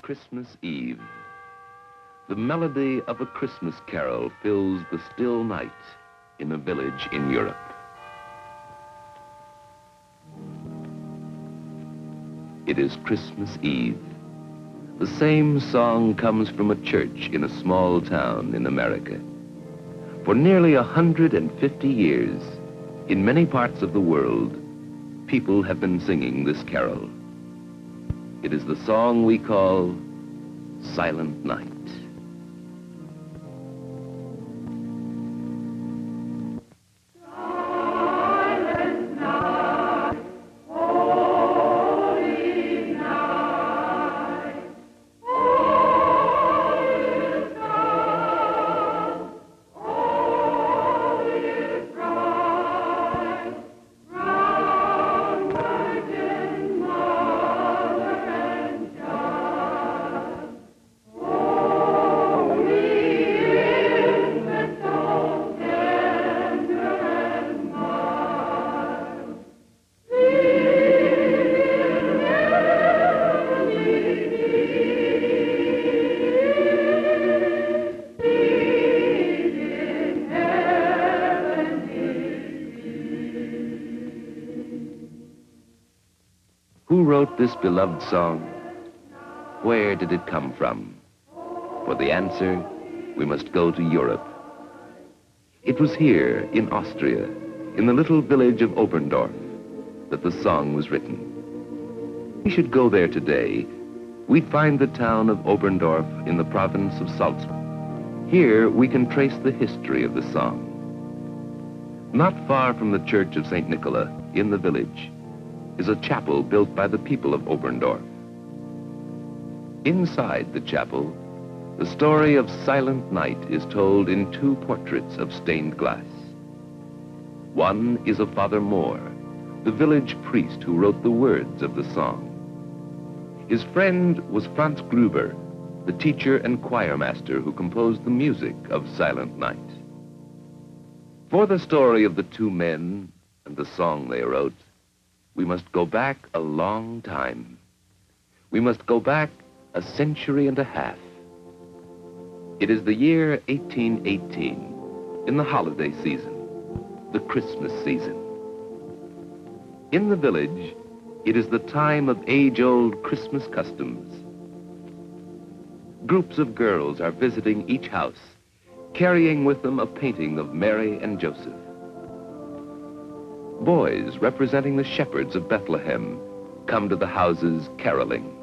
Christmas Eve. The melody of a Christmas carol fills the still night in a village in Europe. It is Christmas Eve. The same song comes from a church in a small town in America. For nearly 150 years, in many parts of the world, people have been singing this carol. It is the song we call Silent Night. Who wrote this beloved song? Where did it come from? For the answer, we must go to Europe. It was here, in Austria, in the little village of Oberndorf, that the song was written. We should go there today. We'd find the town of Oberndorf in the province of Salzburg. Here, we can trace the history of the song. Not far from the church of St. Nicholas, in the village, is a chapel built by the people of Oberndorf. Inside the chapel, the story of Silent Night is told in two portraits of stained glass. One is of Father Moore, the village priest who wrote the words of the song. His friend was Franz Gruber, the teacher and choir master who composed the music of Silent Night. For the story of the two men and the song they wrote, we must go back a long time. We must go back a century and a half. It is the year 1818, in the holiday season, the Christmas season. In the village, it is the time of age-old Christmas customs. Groups of girls are visiting each house, carrying with them a painting of Mary and Joseph. Boys representing the shepherds of Bethlehem come to the houses caroling.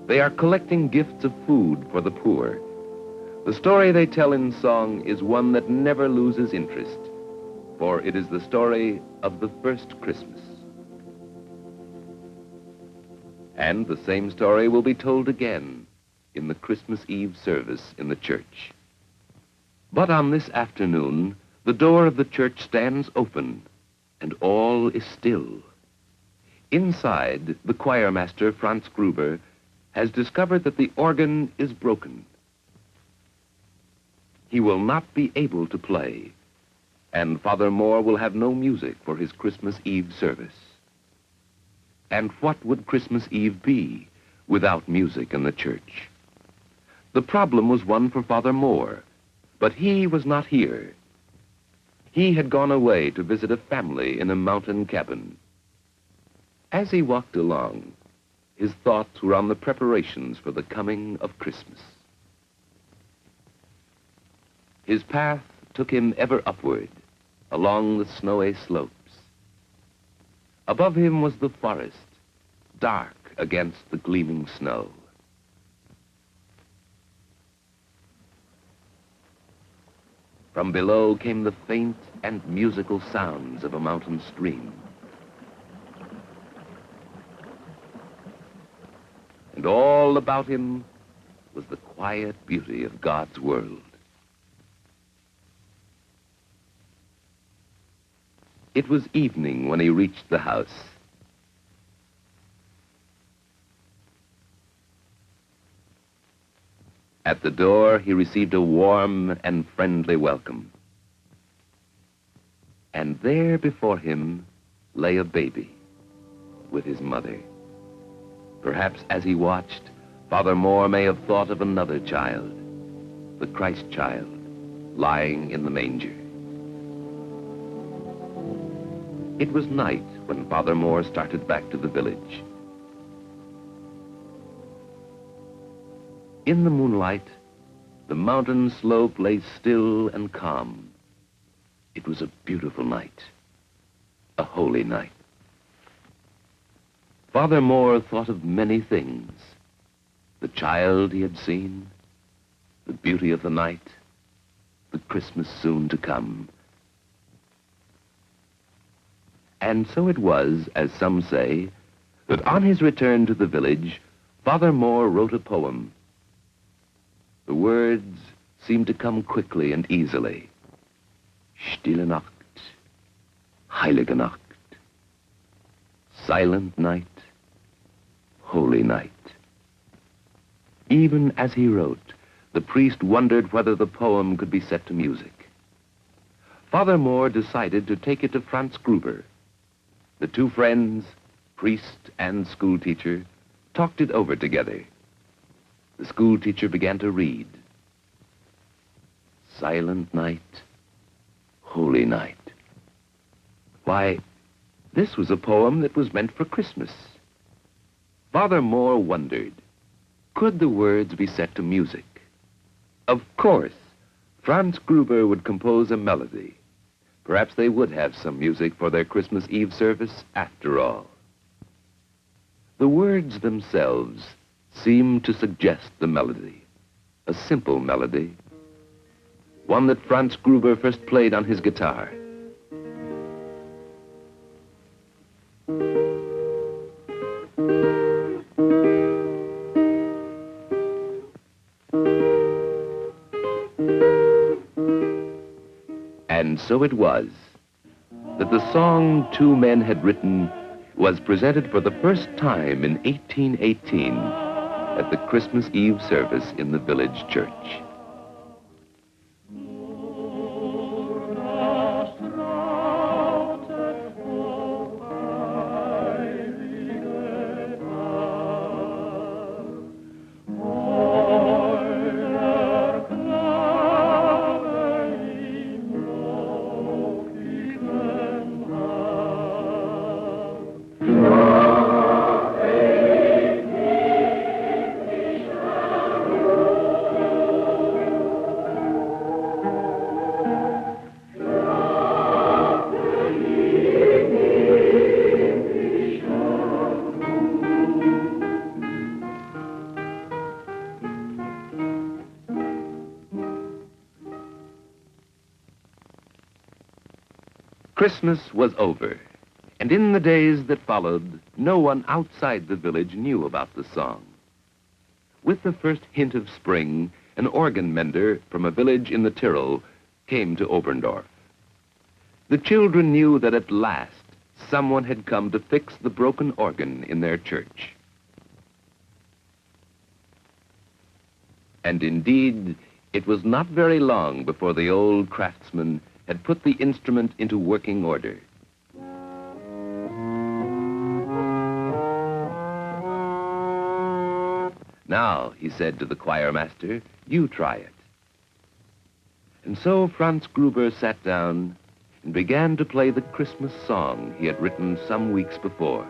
They are collecting gifts of food for the poor. The story they tell in song is one that never loses interest, for it is the story of the first Christmas. And the same story will be told again in the Christmas Eve service in the church. But on this afternoon, the door of the church stands open, and all is still. Inside, the choir master, Franz Gruber, has discovered that the organ is broken. He will not be able to play, and Father Moore will have no music for his Christmas Eve service. And what would Christmas Eve be without music in the church? The problem was one for Father Moore, but he was not here. He had gone away to visit a family in a mountain cabin. As he walked along, his thoughts were on the preparations for the coming of Christmas. His path took him ever upward, along the snowy slopes. Above him was the forest, dark against the gleaming snow. From below came the faint and musical sounds of a mountain stream. And all about him was the quiet beauty of God's world. It was evening when he reached the house. At the door, he received a warm and friendly welcome. And there before him lay a baby with his mother. Perhaps as he watched, Father Moore may have thought of another child, the Christ child, lying in the manger. It was night when Father Moore started back to the village. In the moonlight, the mountain slope lay still and calm. It was a beautiful night, a holy night. Father Moore thought of many things: the child he had seen, the beauty of the night, the Christmas soon to come. And so it was, as some say, that on his return to the village, Father Moore wrote a poem. The words seemed to come quickly and easily. Stille Nacht, heilige Nacht, silent night, holy night. Even as he wrote, the priest wondered whether the poem could be set to music. Father Moore decided to take it to Franz Gruber. The two friends, priest and schoolteacher, talked it over together. The schoolteacher began to read. Silent night, holy night. Why, this was a poem that was meant for Christmas. Father Moore wondered, could the words be set to music? Of course, Franz Gruber would compose a melody. Perhaps they would have some music for their Christmas Eve service after all. The words themselves seemed to suggest the melody, a simple melody, one that Franz Gruber first played on his guitar. And so it was that the song two men had written was presented for the first time in 1818 at the Christmas Eve service in the village church. Christmas was over, and in the days that followed, no one outside the village knew about the song. With the first hint of spring, an organ mender from a village in the Tyrol came to Oberndorf. The children knew that at last someone had come to fix the broken organ in their church. And indeed, it was not very long before the old craftsman had put the instrument into working order. Now, he said to the choir master, you try it. And so Franz Gruber sat down and began to play the Christmas song he had written some weeks before.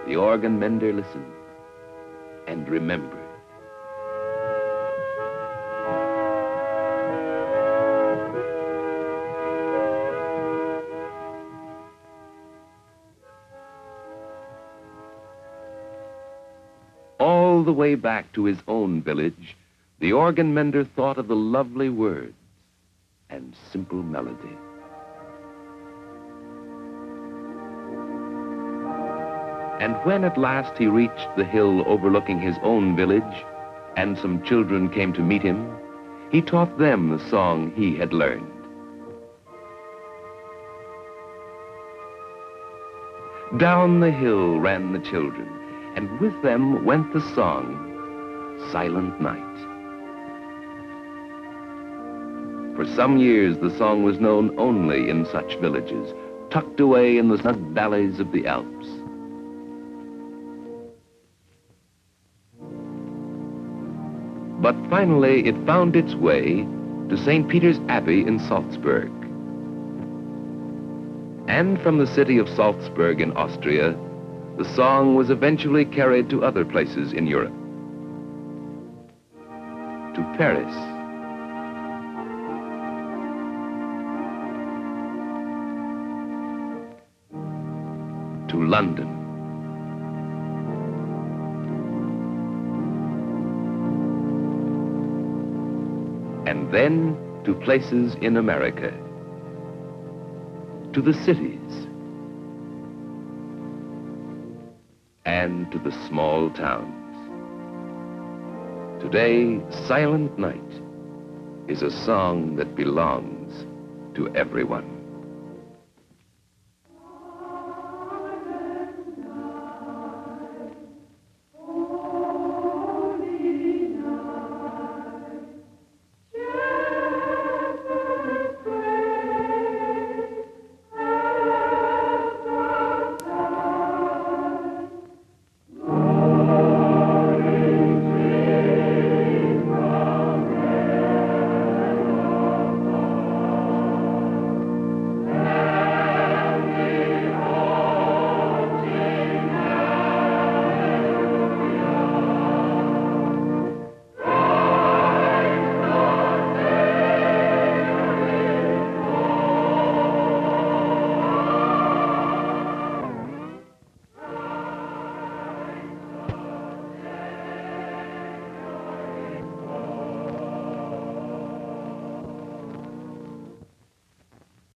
The organ mender listened and remembered. All the way back to his own village, the organ mender thought of the lovely words and simple melody. And when at last he reached the hill overlooking his own village, and some children came to meet him, he taught them the song he had learned. Down the hill ran the children, and with them went the song, Silent Night. For some years, the song was known only in such villages, tucked away in the snug valleys of the Alps. But finally, it found its way to St. Peter's Abbey in Salzburg. And from the city of Salzburg in Austria, the song was eventually carried to other places in Europe. To Paris, to London, and then to places in America, to the cities, and to the small towns. Today, Silent Night is a song that belongs to everyone.